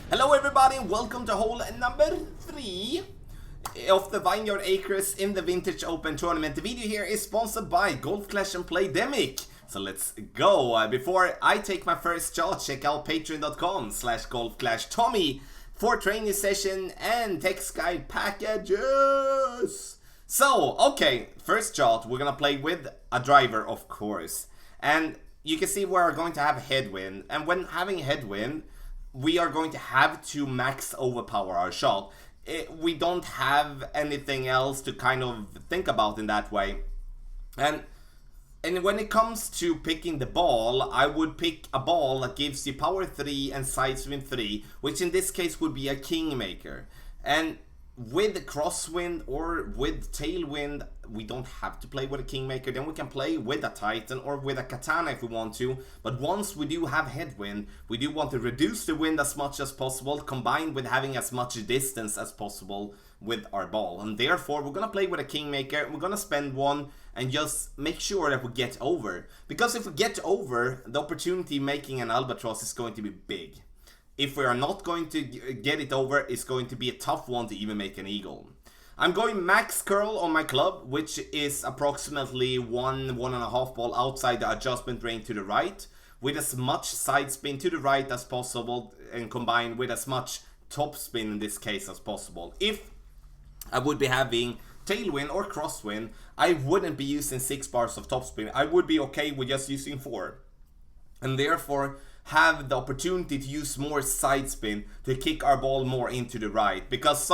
Hello everybody and welcome to hole number 3 of the Vineyard Acres in the Vintage Open Tournament. The video here is sponsored by Golf Clash and Playdemic. So let's go. Before I take my first shot, check out patreon.com/golfclashtommy for training session and text guide packages. So, okay, first shot, we're gonna play with a driver, of course. And you can see we're going to have headwind. And when having headwind, we are going to have to max overpower our shot. We don't have anything else to kind of think about in that way. And when it comes to picking the ball, I would pick a ball that gives you power 3 and side swing 3, which in this case would be a kingmaker. And with crosswind or with tailwind, we don't have to play with a kingmaker. Then we can play with a titan or with a katana if we want to. But once we do have headwind, we do want to reduce the wind as much as possible, combined with having as much distance as possible with our ball. And therefore, we're gonna play with a kingmaker. We're gonna spend one and just make sure that we get over. Because if we get over, the opportunity making an albatross is going to be big. If we are not going to get it over, it's going to be a tough one to even make an eagle. I'm going max curl on my club, which is approximately 1.5 ball outside the adjustment range to the right, with as much side spin to the right as possible and combined with as much top spin in this case as possible. If I would be having tailwind or crosswind, I wouldn't be using 6 bars of topspin. I would be okay with just using 4. And therefore have the opportunity to use more side spin to kick our ball more into the right. Because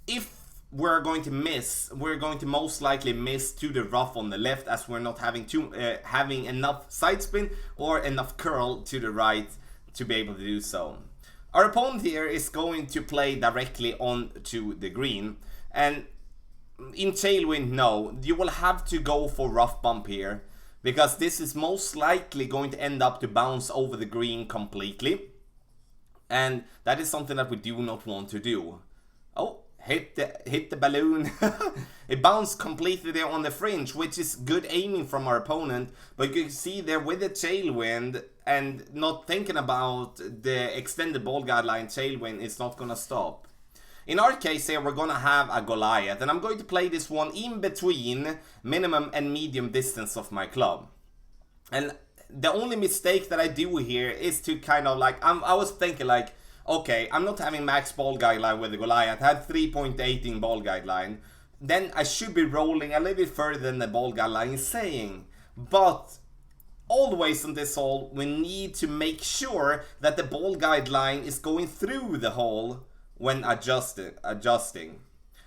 if we're going to miss, we're going to most likely miss to the rough on the left, as we're not having enough side spin or enough curl to the right to be able to do so. Our opponent here is going to play directly onto the green, and in tailwind, no, you will have to go for rough bump here, because this is most likely going to end up to bounce over the green completely. And that is something that we do not want to do. Oh, hit the balloon. It bounced completely there on the fringe, which is good aiming from our opponent. But you can see there with the tailwind and not thinking about the extended ball guideline, tailwind is not going to stop. In our case here, we're going to have a Goliath, and I'm going to play this one in between minimum and medium distance of my club. And the only mistake that I do here is to kind of like, I was thinking like, okay, I'm not having max ball guideline with the Goliath. I had 3.18 ball guideline. Then I should be rolling a little bit further than the ball guideline is saying. But always on this hole, we need to make sure that the ball guideline is going through the hole when adjusting.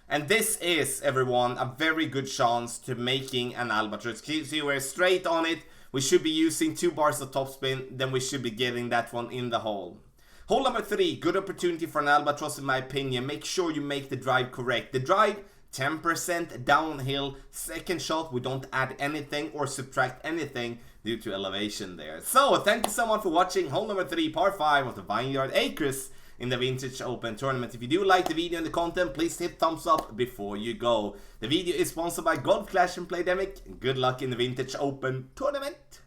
And this is, everyone, a very good chance to making an albatross. See, we're straight on it. We should be using 2 bars of topspin, then we should be getting that one in the hole. Hole number 3, good opportunity for an albatross in my opinion. Make sure you make the drive correct. The drive, 10% downhill. Second shot, we don't add anything or subtract anything due to elevation there. So, thank you so much for watching hole number 3, par 5 of the Vineyard Acres in the Vintage Open Tournament. If you do like the video and the content, please hit thumbs up before you go. The video is sponsored by Golf Clash and Playdemic. Good luck in the Vintage Open Tournament.